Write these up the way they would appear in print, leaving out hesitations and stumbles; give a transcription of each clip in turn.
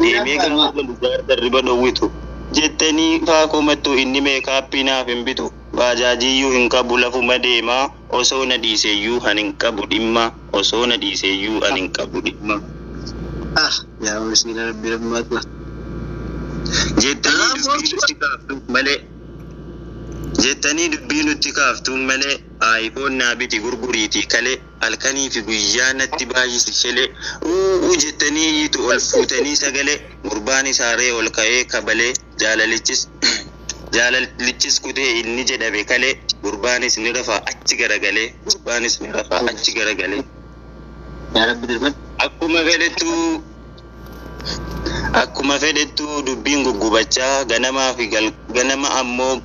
deemee gaafa galu darriba dhowwitu jettanii faakomattu inni meekaappinaaf hin bitu baajaajiyyuu hin qabu lafuma deemaa osoo na dhiiseyyuu han hin qabu dhimma osoo na dhiiseyyuu an hin qabu dhimma. Yaa wasiila rabbi rabbaatu jettanii dubbii nutti kaaftuun malee iPhone naa biti gurguriitii kalee halkanii fi guyyaa natti baay'isi shelee jettanii yiitu ol fuutanii sagalee gurbaan isaaree ol ka'ee kabalee jaalalichis kutee inni jedhame kalee gurbaanis ni rafaa achi garagalee yaa rabbi dirban akkuma fedhettu dubbiin guggubachaa ganama ammoo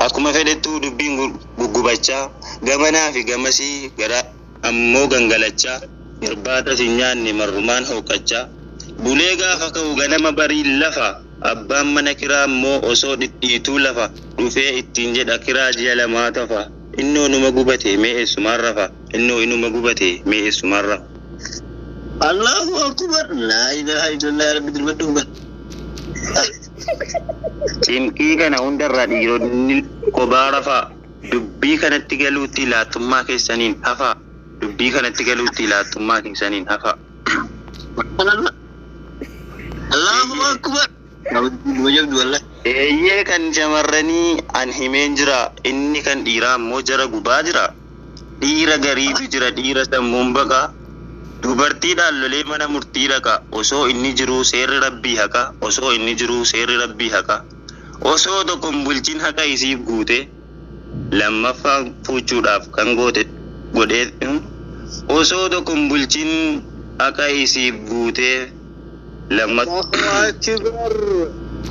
akkuma fedhettu dubbiin guggubachaa gamanaa fi gamasii gara ammoo gangalachaa irbaata si nyaanne marrumaan hooqachaa bulee gaafa ka'u ganama barii lafa abbaan mana kiraa ammoo osoo dhidhiituu lafa dhufee ittiin jedha kiraa ji'a lamaa tafa innoo numa gubate mee eessumaan rafa Allahu akbar la ilaha illallah rabbi dirban Cimqii kana hundarraa dhiironni kophaa rafaa dubbii kanatti galuutti laattummaa keessaniin hafaa Allahu akbar wajabdu wallahi eeyyee kan shamarranii an himeen jira inni kan dhiiraa ammoo jara gubaa jira dhiira gariitu jira dhiira sammuun baqaa dubartiidhaan lolee mana murtii dhaqa osoo inni jiruu seerri rabbii haqa osoo tokkon bulchin haqa isiif guute lammaffaa fuuchuudhaaf kan godhee osoo tokkon bulchin haqa isiif guute lammaffaa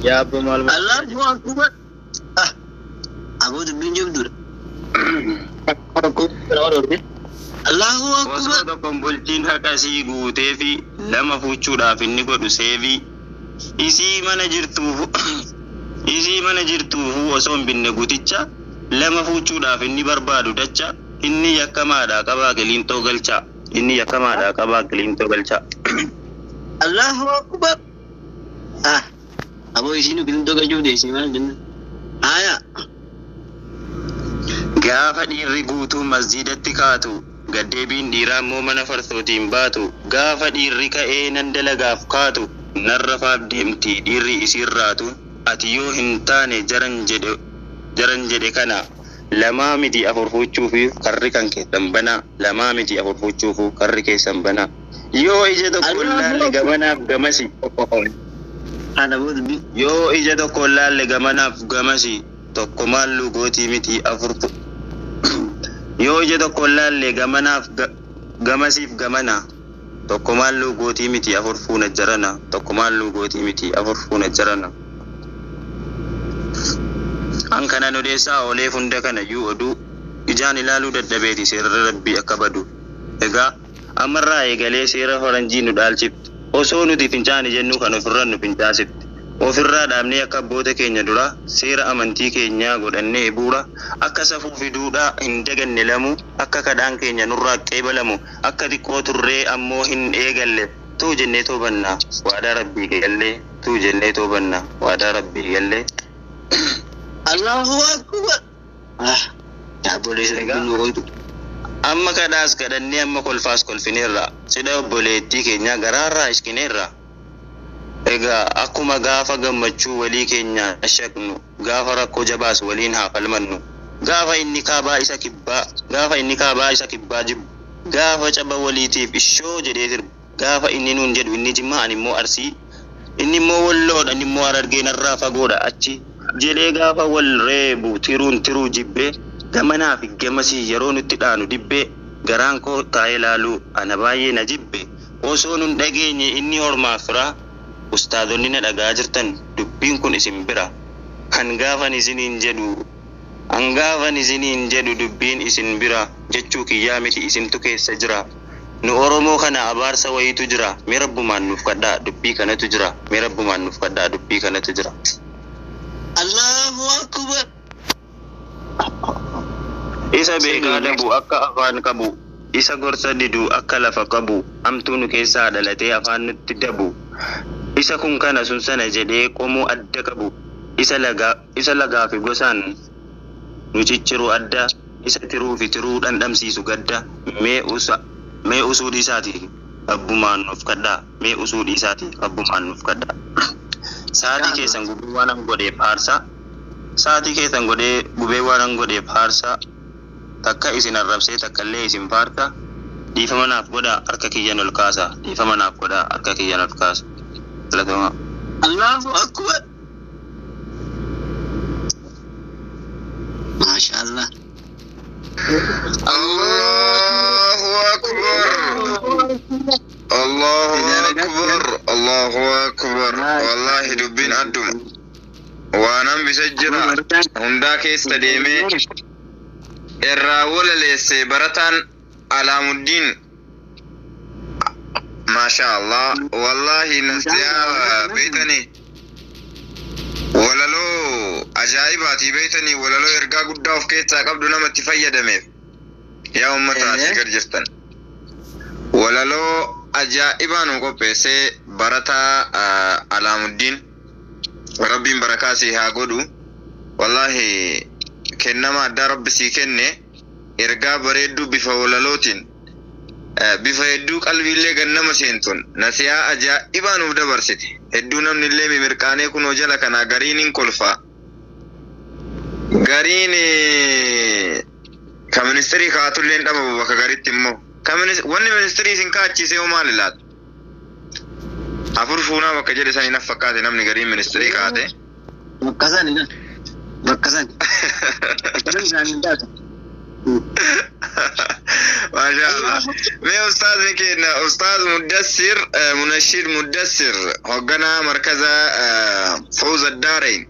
yaa abbo maal Allahu akbar abu dubbiin jabduudha Allahu akbar osoo tokkon bulchin haqa isii guutee fi lama fuuchuudhaaf inni godhu seefi isii mana jirtuufu osoo hin binne guticha lama fuuchuudhaaf inni barbaadu dacha inni yakkamaadhaa qabaa qiliintoo galchaa Allahu akbar abo isinu qiliintoo galchuu deessi maal jenna gaafa dhiirri guutuu masjiidatti kaatu gaddeebiin dhiiraa immoo mana farsootiin baatu gaafa dhiirri ka'ee nan dalagaaf kaatu narrafaaf deemti dhiirri isiirraatu ati yoo hin taane jaran jedhe kana lamaa miti afur fuuchuufi karri kan keessan bana yoo ija tokko laalle gamanaaf gamasi yoo ija tokko laalle gamanaaf gamasi tokko maallu gootii miti afur yoo ija tokko laalle gamanaaf gamasiif gamana tokko maallu gootii miti afur fuuna jarana an kana odeessaa olee hunda kana iyyuu oduu ijaan ilaaluu dadhabeeti seerri rabbii akka badu egaa ammarraa eegalee seera faranjii nu dhaalchifti osoo nuti fincaani jennu kan ofirra nu fincaasifti ofirraa dhaabnee akka abboota keenya dura seera amantii keenyaa godhannee buura akka safuu fiduudhaa hin daganne lamu akka kadhaan keenya nurraa qeebalamu akka xiqqoo turree ammoo hin eegalle tuu jennee toobanna waadaa rabbii gallee Allahu akbar yaa boleessa nuutu amma kadhaas kadhannee amma kolfaas kolfineerra sidha obboleettii keenya garaarraa iskineerra egaa akkuma gaafa gammachuu walii keenya ashaqnu gaafa rakkoo jabaas waliin haa falmannu gaafa inni kaabaa isa kibbaa jibbu gaafa caba waliitiif ishoo jedhee sirbu gaafa inni nuun jedhu inni jimmaa ani immoo arsii inni immoo walloodha inni immoo harargee narraa fagoodha achi jedhee gaafa wal reebu tiruu jibbee gamanaa fi gamasii yeroo nutti dhaanu dibbee garaan koo taa'ee laaluu ana baay'ee na jibbe osoo nun dhageenye inni hormaaf firaa ustaadonni na dhagaa jirtan dubbiin kun isin bira hangaafan isiniin jedhu dubbiin isin bira jechuu kiyyaa miti isintu keessa jira nu oromoo kana abaarsa wayitu jira mee rabbumaan nuuf kadhaa dubbii kanatu jira Allahu akbar isa beekaa dhabu akka afaan qabu isa gorsa didu akka lafa qabu amtuunu keessaa dhalatee afaan nutti dabu isa kun kana sun sana jedhee qomoo adda qabu isa lagaa fi gosaan nu cicciru adda isa tiruu fi tiruu dhandhamsiisu gadda mee usuu dhiisaati abbumaan nuuf kadhaa mee usuu dhiisaati abbumaan nuuf kadhaa saatii keessan gubee waan an godheef haarsaa saatii keessan gubee waan an godheef haarsaa takka isin arrabsee takka illee isin faarta dhiifama naaf godhaa harka kiyyan ol kaasa dhiifama naaf godhaa harka kiyyan ol kaasa Allahu akbar Mashallah Allahu akbar Allahu akbar wallahi dubbin addum waanan bisajjira hunda keessa deemee irraa walaleesse barataan Alaamuddin Mashallah wallahi nasiyaa beeytani walaloo ajaa'ibaati beeytani walaloo ergaa guddaa of keessaa qabdu namatti fayyadameef yaa ummata asigar jirtan walaloo ajaa'ibaan qopheessee barataa Alaamuddin rabbiin barakaa si haa godhu wallahi kennama addaa rabbi si kenne ergaa bareedduu bifa walalootiin bifa hedduu qalbiillee gannama seentun nasiyaa ajaa'ibaan uf dabarsite hedduu namni illee mimirqaanee kunoo jala kanaa gariin kolfaa gariin ka ministeerii kaatulleen dhababu bakka garitti immoo wanni ministeerii isin kaachise oo maal ilaata afur fuunaa bakka jedhe sanii naf fakkaate namni gariin ministeerii kaate bakka sani ما شاء الله مي أستاذ كنا أستاذ مدثر منشد مدثر هجنا مركز فوز الدارين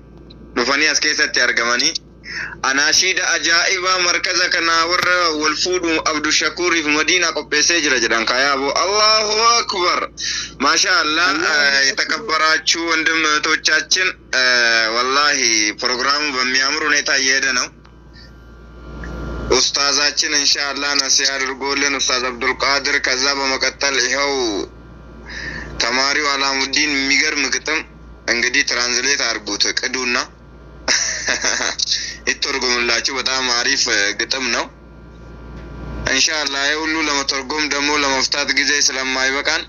نفني أسكيسة ترجماني أناشيد أجائبة مركز كنا والفود عبد الشكور في مدينة قبيسة جرجران كيابو الله أكبر ما شاء الله يتكبرات شو عندهم توجاتين والله برنامج بميامرو نتا يدنا أستاذاتنا إن شاء الله نسيار الجولن أستاذ عبد القادر كذاب مقتل إهو تماري وعلامودين ميجر مقتم انجدي ترانزليت أربوتك أدونا الترجم الله شو بتاع معرف قتمنا إن شاء الله يقولوا لما ترجم دمو لما فتات جزء سلام ما يبقى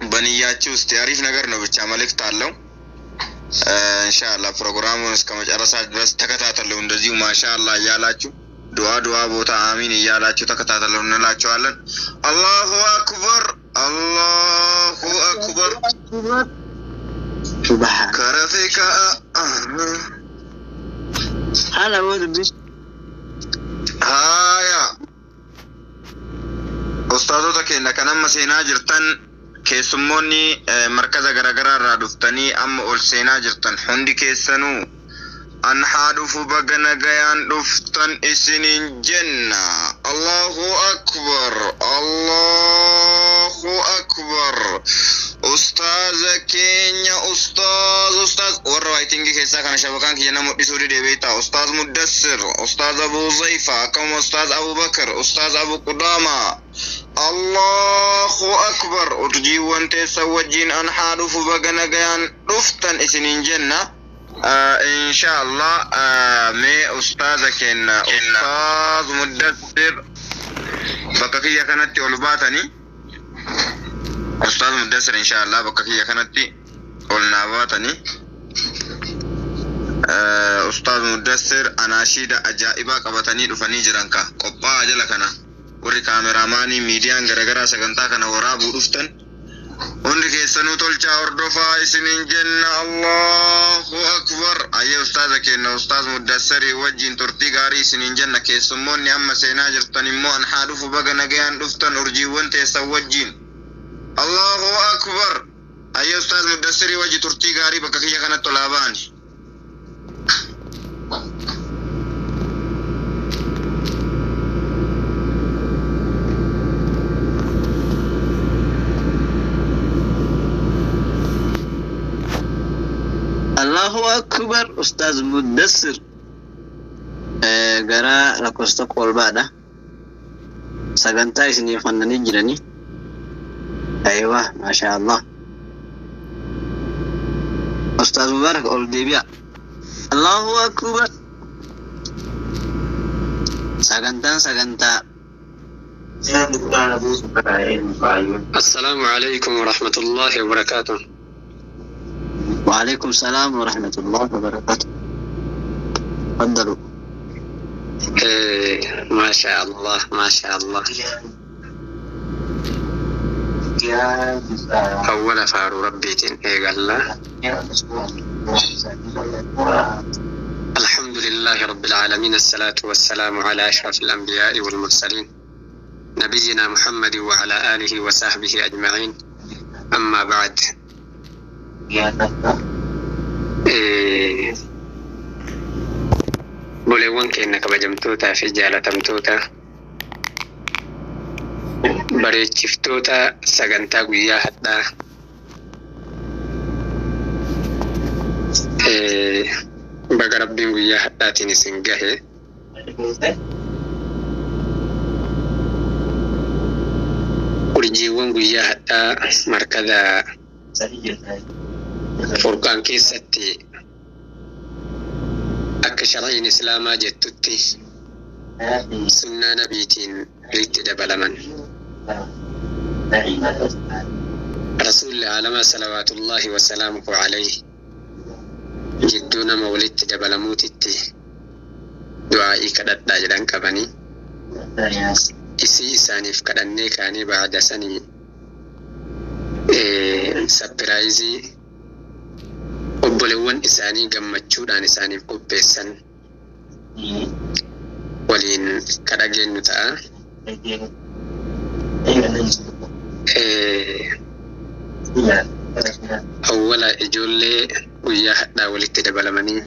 بنيات شو استعارف نجارنا بتشاملك تعلم إن شاء الله برنامج كم جرسات بس تكتات اللون دزيو ما شاء الله يالاتشو دعاء بوتا آمين يالاتشو تكتات اللون نلاتشو علن الله أكبر الله أكبر سبحان كرفك هلا ولد هايا أستاذو تكين لكنا مسينا جرتن كيسموني مركز غرغرا رادفتني أم أول سينا جرتن حندي كيسنو أن حادف بغنا غيان دفتن إسنين جنة الله أكبر الله أكبر أستاذ كينيا أستاذ وروايتينجي كيسا كان شبكان كينا مدسوري ديبيتا أستاذ مدسر أستاذ أبو زيفة كم أستاذ أبو بكر أستاذ أبو قدامة الله أكبر أرجي وانت سوجين أن حادف بغنا غيان دفتن إسنين جنة إن شاء الله مي أستاذ كينا أستاذ مدسر بكاكية كانت أولباتني أستاذ مدسر إن شاء الله بكاكية كانت أولناباتني أستاذ مدسر أناشيد أجائبا قبطني دفني جرانكا قبا أجلكنا وري كاميراماني ميديان غرغرا سغنتا كان ورابو دفتن وندي كيسنو تولچا وردوفا اسنين جنة الله أكبر أي أستاذ كينا أستاذ مدسري وجين ترتي غاري اسنين جنة كيسموني أما سينا جرتني مو أن حادف بغنا غيان دفتن أرجي وانتي سوجين الله أكبر أي أستاذ مدسري وجي ترتي غاري بكاكية كانت طلاباني الله أكبر أستاذ مدسر غرا لكوستا قلبادا sagantaa isinii fannanii jiranii. Aywa, masha Allah. Ustaz Mubarak ol deebi'a. Allahu akbar. Sagantaa. السلام عليكم ورحمة الله وبركاته. وعليكم السلام ورحمة الله وبركاته. تفضلوا. ما شاء الله ما شاء الله. أول فارو ربي قال الحمد لله رب العالمين، الصلاة والسلام على أشرف الأنبياء والمرسلين نبينا محمد وعلى آله وصحبه أجمعين. أما بعد، بوليوان كأنك بجمتوتا في جالتمتوتا بريتشفتوتا سجنتا قويا حتى بقى ربي قويا حتى تنسنجه ورجيوان قويا حتى مركزا فرقان كيستي أكشرين إسلاما جتتي سنة نبيتين ريت دبلمن رسول العالم صلوات الله وسلامه عليه جدونا مولد دبلموتتي دعائي كدت داجران كبني إسي إسانيف كدني كاني بعد سني سبرايزي obboleewwan isaanii gammachuudhaan isaaniif qopheessan waliin kadhageenyu ta'a. Awwala ijoollee guyyaa hadhaa walitti dabalamanii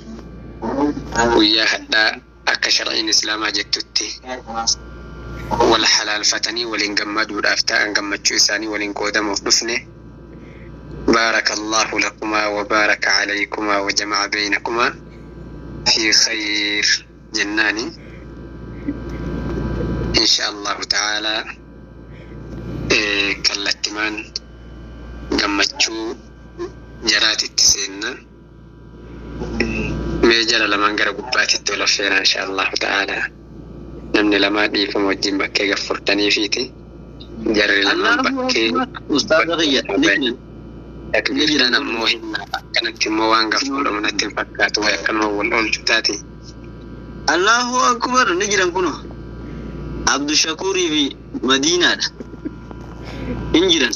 guyyaa hadhaa akka shar'iin islaamaa jettutti wal halaalfatanii waliin gammaduudhaaf ta'an gammachuu isaanii waliin qoodamuuf dhufne. بارك الله لكما وبارك عليكما وجمع بينكما في خير جناني إن شاء الله تعالى. كالاتمان قمتشو جرات التسينة ميجر لما نقرأ قبات التولفين إن شاء الله تعالى. نمني لما دي فموجين بكي غفرتني فيتي جري لما بكي أستاذ غيّة تكبيرنا مهمة كانت موانقة فلومنا تنفكات ويكن هو الأولجتاتي. الله أكبر. نجرا كنو عبد الشكور في مدينة نجرا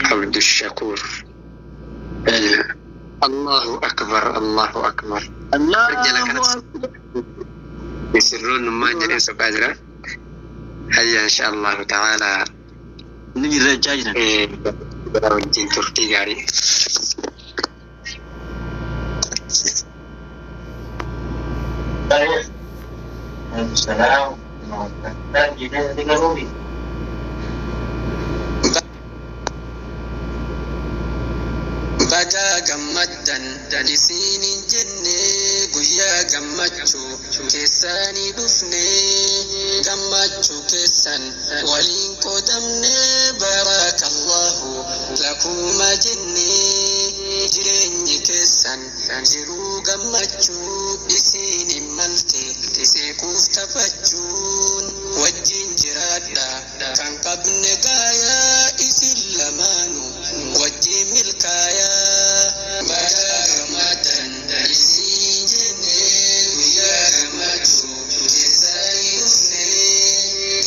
عبد الشكور. الله أكبر الله أكبر الله أكبر. يسرون ما جرين سباجرة. هيا إن شاء الله تعالى نجرا جاجرا وجين ترتي غاري. Baga gammadan dalisiin jenne guyyaa gammachuu keessanii dhufne gammachuu keessan waliin qoodamne barakallahu lakuma jenne jireenyi keessan jiruu gammachuu isiin malte seekuuf taphachuun wajjin jiraadha kan qabne gaayaa isin lamaanu wajjin milkaaya. Baga gammadan dalisiin jenne guyyaa gammachuu keessanii dhufne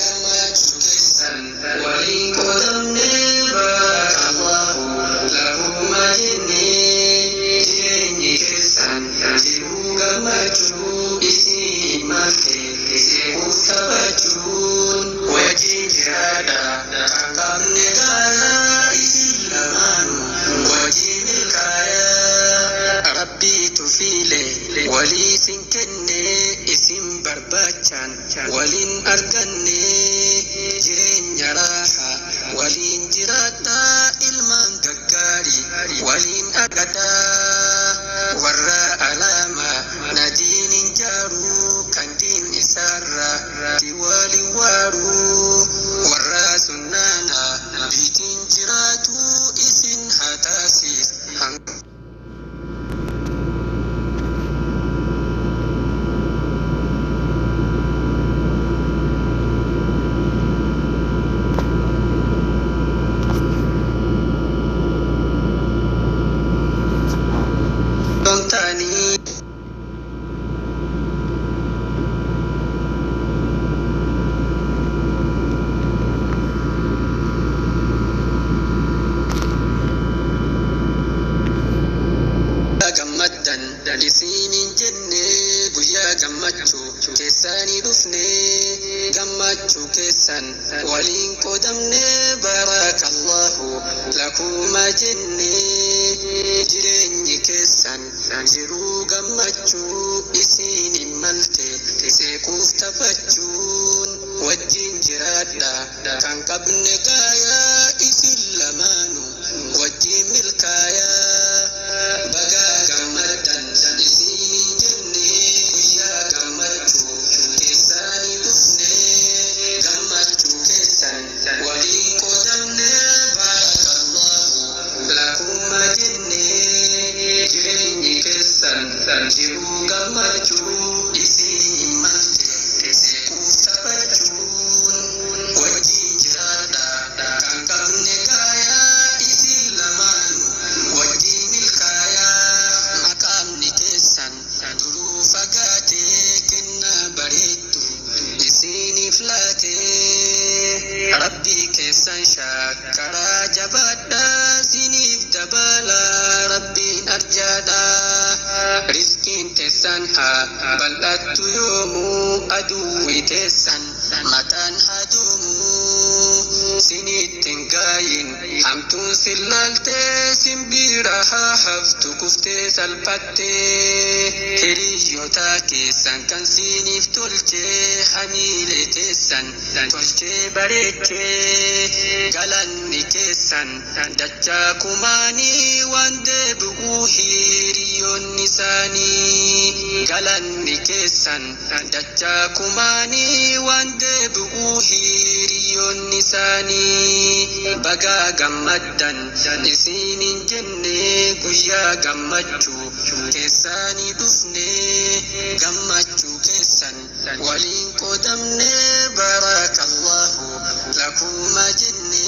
gammachuu keessan waliin qoodamne barakallahu lakuma jenne jireenyi keessan jiruu gammachuu isiin malte seekuuf taphachuun wajjin jiraadha kan qabne gaayaa isin lamaanu wajjin milkaaya. Rabbii tufiile walii sin kenne isin barbaachan waliin arganne jireenya raaha waliin jiraadha ilmaan gaggaarii waliin argata warra alaama nadiin jaaru kan diin isaarra waliin lakuma jenne jireenyi keessan jiruu gammachuu isinin malte seekuuf taphachuun wajjin jiraadha kan qabne gaayaa isin lamaanu wajjin milkaayaa bagaa gammaddan isinin jenne guyyaa gammachuu keessaanii dhufne gammachuu keessan waliin qoodamne baarakallahu lakuma jenne jireenyi keessan jiruu gammachuu isinin malte seekuuf taphachuun wajjin jiraadha kan qabne gaayaa isin lamaanu wajjin milkaayaa maqaamni keessan duruu fagaatee kennaa bareeddu isiniif laatee rabbii keessan shaakkaraa jabaadhaa isiniif dabalaa rabbiin arjaadhaa riskiin teessan haa bal'attu yoomuu aduwwi teessan mataan haduumuu sinittin gaayin hamtuun sillaaltee simbira haa haftu kuftee salphattee hiriyoota keessan kan siniif tolchee hamiilee teessan tolchee bareechee galanni keessan dachaa kumaanii waan deebi'uu hiriyoonni isaanii galanni keessan dachaa kumaanii waan deebi'uu hiriyoonni isaanii bagaa gammaddan isinin jenne guyyaa gammachuu keessaanii dhufne gammachuu keessan waliin qoodamne baarakallahu lakuma jenne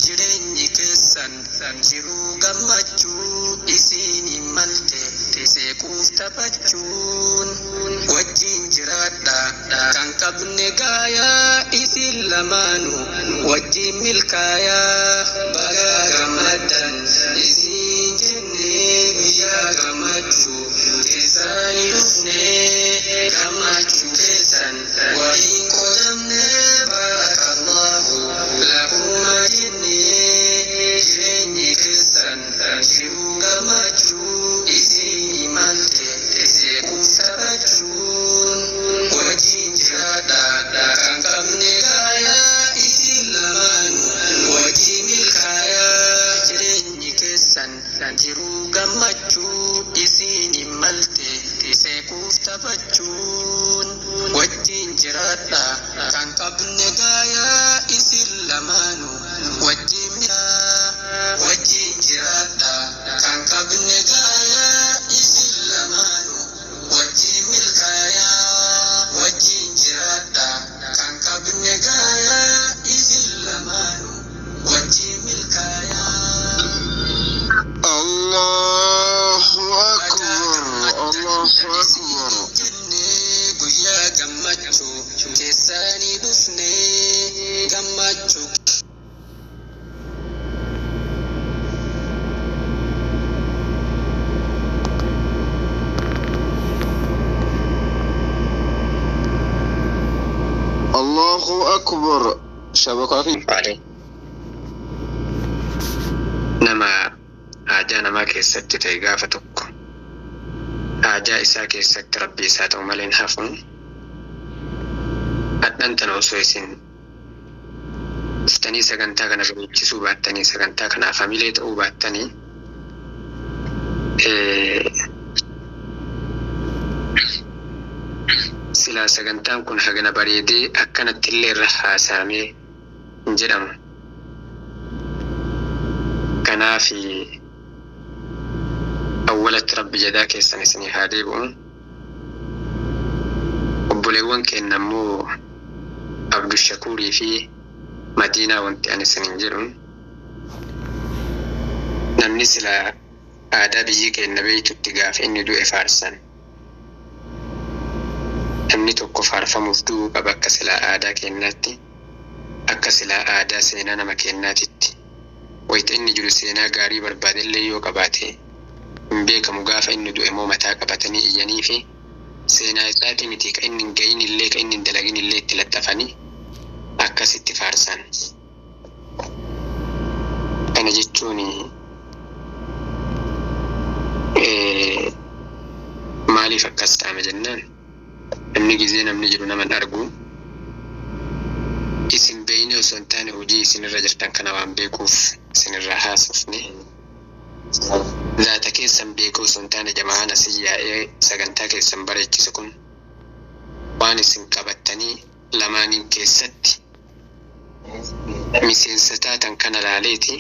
jireenyi keessan jiruu gammachuu isinin malte seekuuf taphachuun wajjin jiraadha kan qabne gaayaa isin lamaanu wajjin milkaayaa bagaa gammaddan isin jenne guyyaa gammachuu keessaanii dhufne gammachuu keessan waliin qoodamne baarakallahu lakuma jenne jireenyi keessan jiruu gammachuu isinin malte seekuuf taphachuun wajjin jiraadha kan qabne gaayaa isin lamaanu wajjin milkaayaa jireenyi keessan jiruu gammachuu isinin malte seekuuf taphachuun wajjin jiraadha kan qabne gaayaa isin lamaanu wajjin jiraadha kan qabne gaayaa isin lamaanu wajjin milkaayaa wajjin jiraadha kan qabne gaayaa isin lamaanu wajjin milkaayaa Allahu akbar Allahu akbar jenne guyyaa gammachuu keessaanii dhufne gammachuu Allahu akbar shabaka fi عليه nama haajaa namaa keessatti ta'e gaafa tokko haajaa isaa keessatti rabbi isaa ta'u malee hin hafuun hadhan tana osoo isin dhuftanii sagantaa kana bareechisuu baattanii sagantaa kanaaf hamilee ta'uu baattanii silaa sagantaan kun hagana bareedee akkanatti illee irra haasaamee hin jedhamu. Kanaaf awwalatti rabbi jadaa keessan isinii haa deebi'u. Obboleewwan keenya immoo Abdushakuurii fi Madiinaa wanti ani isiniin jedhu namni silaa aadaa biyyi keenya beektutti gaafa inni du'e faarsan. Namni tokko faarfamuuf du'uu qaba akka silaa aadaa keenyaatti, akka silaa aadaa seenaa nama keenyaatitti. Wayita inni jiru seenaa gaarii barbaadellee yoo qabaate hin beekamu gaafa inni du'e moo mataa qabatanii iyyanii fi seenaa isaatii miti ka inni hin gahin illee ka inni hin dalagin illee itti laxxafanii akkasitti faarsan. Kan kana jechuun maaliif akkas ta'ame jennaan namni gizee namni jiru nama argu isin beeyne osoo hin taane hojii isinirra jirtan kana waan beekuuf isinirraa haasofne zaata keessan beekuu osoo hin taane jamaan asii yaa'ee sagantaa keessan bareechise kun waan isin qabattanii lamaaniin keessatti miseensa taatan kana laaleeti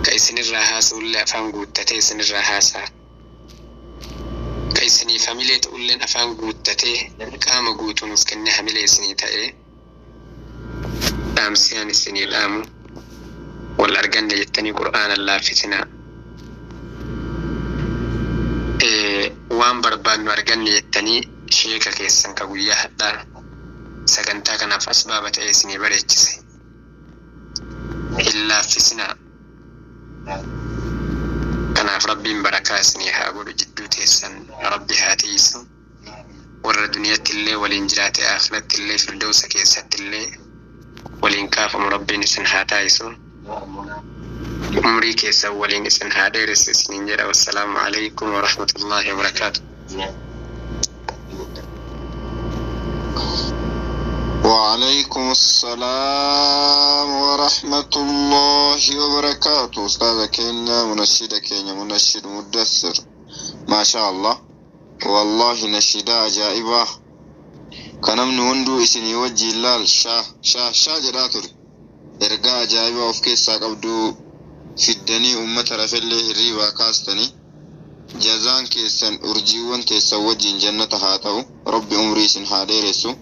ka isinirraa haasa'ullee afaan guuttatee isinirraa haasa'a ka isinii hamilee ta'ulleen afaan guuttatee qaama guutuunuuf kenne hamilee isinii ta'ee dhaamsiyaan isinii dhaamu wal arganne jettanii qur'aana laaffisinaa waan barbaannu arganne jettanii sheeka keessan ka guyyaa hadhaa sagantaa kanaaf asbaaba ta'ee isinii bareechise hin laaffisinaa kanaaf rabbiin barakaa isinii haa godhu jidduu teessan rabbi haa tiisu warra duniyatti illee waliin jiraate akhiratti illee firdawsa keessatti illee waliin kaafamu rabbiin isin haa taayisu umrii keessan waliin isin haa dheeressu isiniin jedha. Wassalaamu alaykum wa rahmatullahi wa barakaatuh. وعليكم السلام ورحمة الله وبركاته. أستاذ كينيا منشد مدثر ما شاء الله والله نشيدا عجائبة كنمن وندو إسني وجه اللال شاه جراتر إرقاء عجائبة وفكيسا قبدو في الدني أمة رفله الريبا كاستني جازان كيسان أرجيوان كيسا وجه جنة هاتو رب أمري سن هاديرسو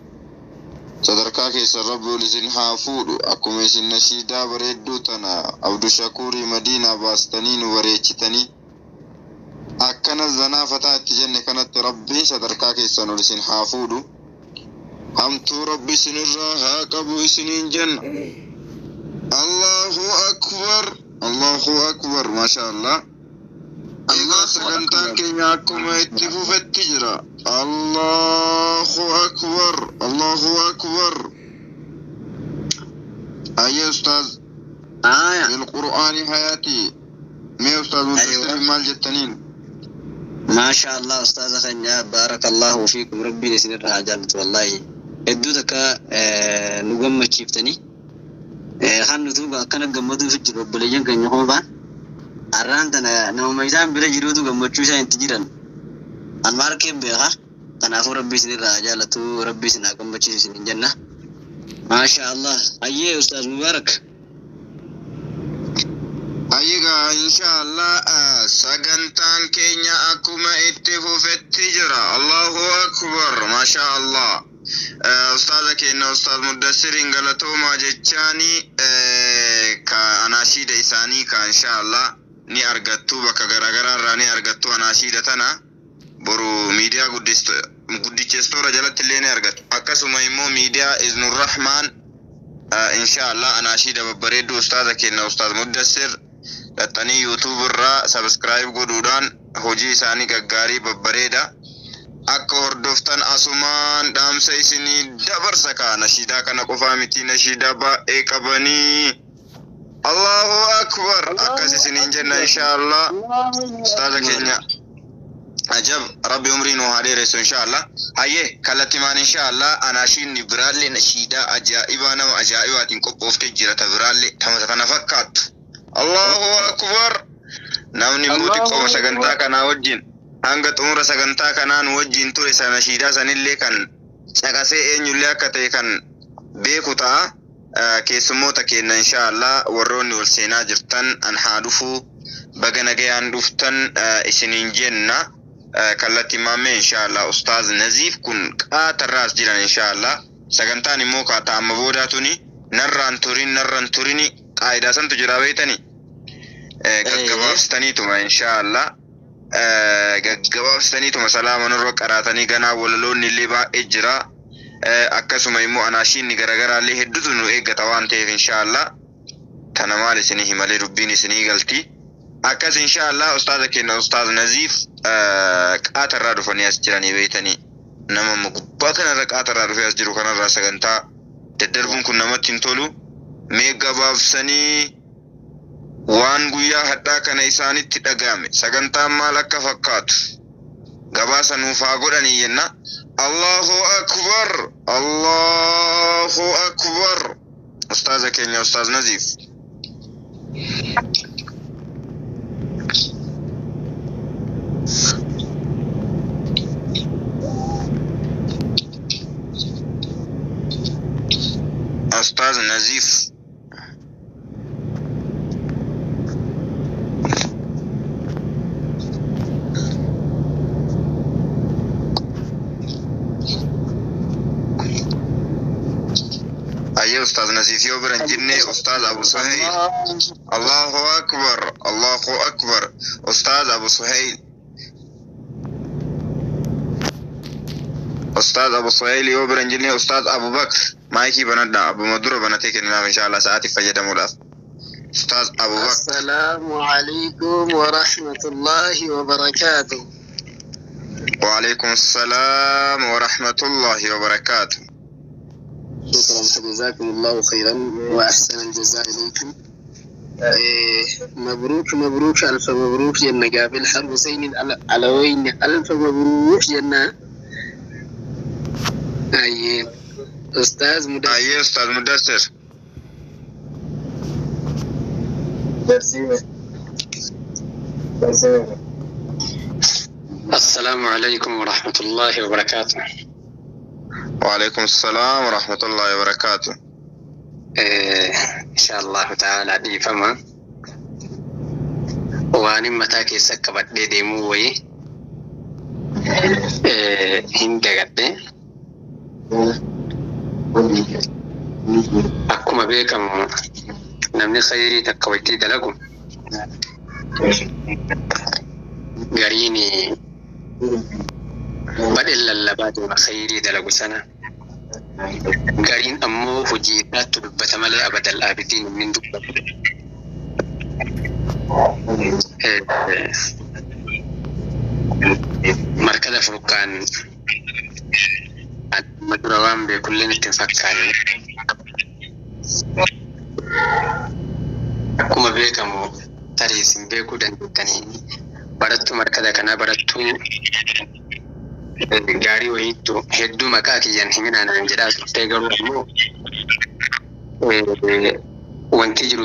sadarkaa keessa rabbi ol isin haa fuudhu akkuma isin nashiidaa bareedduu tana Abdu Shakurii Madiinaa baastanii nu bareechitanii akkana zanaafataa itti jenne kanatti rabbi sadarkaa keessan ol isin haa fuudhu hamtuu rabbi isinirraa haa qabu isiniin jenna. Allahu akbar masha Allah. Egaa sagantaan keenya akkuma itti fufetti jira. Allahu akbar. أي أستاذ بالقرآن حياتي ما أستاذ مدثر مال جتنين ما شاء الله أستاذ خنيا بارك الله فيكم ربي نسير حاجات والله ادوتك نقوم تشيفتني خان نتوقع كان قمدو في الجروب بلجن كان يهوبا أرانتنا نوم ميزان بلا جرودو قمتشوشا انتجيران أنمار كيف بيها أنا أفو ربي سنير حاجات ربي سناكم بچيسي سنين جنة ما شاء الله. أيه أستاذ مبارك. أيها إن شاء الله سجنتان كينيا أكما اتفو في التجرة. الله أكبر ما شاء الله. أستاذ كينا أستاذ مدثر إنجلتو ما جتشاني كأناشيد إساني كإن شاء الله ني أرغتو بكا غرغران راني أرغتو أناشيد تنا برو ميديا guddichestoora jalatti illee ni argatu. Akkasuma immoo miidiyaa Iznur Rahmaan inshallah anaashiida babbareedduu ustaaza keenya ustaaz Muddassir dhaxxanii YouTube irraa subscribe godhuudhaan hojii isaanii gaggaarii babbareeda akka hordoftan asumaan dhaamsa isinii dabarsa ka nashiidaa kana qofaa miti nashiidaa baay'ee qabanii. Allahu akbar akkas isiniin jenna inshallah ustaaza keenya. عجب ربي عمري نو هادي رسو إن شاء الله. هاي كلاتيمان إن شاء الله أنا شين نبرالي نشيدا أجائبا نم أجائبا تنكو بوفت جرة برالي تمسكنا فكات. الله أكبر. نامني بوتي كوما سجنتا كنا وجين. هنگت عمر سجنتا كنا نوجين توري سنشيدا سنيلي كان سكاسي إن يليا كتي كان بيكوتا كيسموتا كينا إن شاء الله وروني والسينا جرتن أن حادفو بغنغي أن دفتن إسنين جنة كالتي مامي إن شاء الله أستاذ نزيف كن قاتل راس جيران إن شاء الله سجنتاني موكا تعم بوداتوني نران توريني قايدة سنتو جراويتني قبابستاني توما إن شاء الله قبابستاني توما سلام نروك أراتاني غنا وللوني اللي إجرا أكسوما يمو أناشين نغرغر اللي هدوتونو إيقا تيف إن شاء الله تنمالي سنيه مالي ربيني سنيه غلطي أكس إن شاء الله أستاذ كينا أستاذ نزيف قاتل رادو فني أسجراني بيتني نما مقباكنا رقاتل رادو في أسجرو كان راسقنتا تدربون كن نمت تنتولو ميقا بافسني waan guyyaa hadhaa kana isaanitti dhagame sagantaan maal akka fakkaatu gabaasa nuuf haa godhanii jenna. Allahu akbar, Allahu akbar. Ustaaza keenya Ustaaz Naziif. Ustaz Naziif. أيه أستاذ نزيف يوبر جني أستاذ أبو سهيل. الله أكبر الله أكبر. أستاذ أبو سهيل أستاذ أبو سهيل يوبر جني أستاذ أبو بكر مايكي بندا أبو مدرو بنتيك إن شاء الله ساعتي فجد مولا. أستاذ أبو بكر. السلام عليكم ورحمة الله وبركاته. وعليكم السلام ورحمة الله وبركاته. شكرا جزاكم الله خيرا وأحسن الجزاء إليكم. مبروك مبروك ألف مبروك جنة قابل حرب حسين العلوين ألف مبروك جنة. أي أستاذ مدثر. أي أستاذ مدثر. السلام عليكم ورحمة الله وبركاته. وعليكم السلام ورحمة الله وبركاته. إن شاء الله تعالى دي فما وأنا متى سكبت دي موي هند قد أكما بيكم نمني خيري تكويتي دلقم قريني بدل اللبات خيري دلقو سنة قرين أمو فجيتات بتملي أبد الآبدين من دولة مركز فرقان مدروان بكل نتفكان أكما بيكم تريسين بيكو دندتنين براتو مركز كنا براتو gaarii wayiitu hedduu maqaa kiyyaan himinaan jedhaa turtee garuu ammoo wanti jiru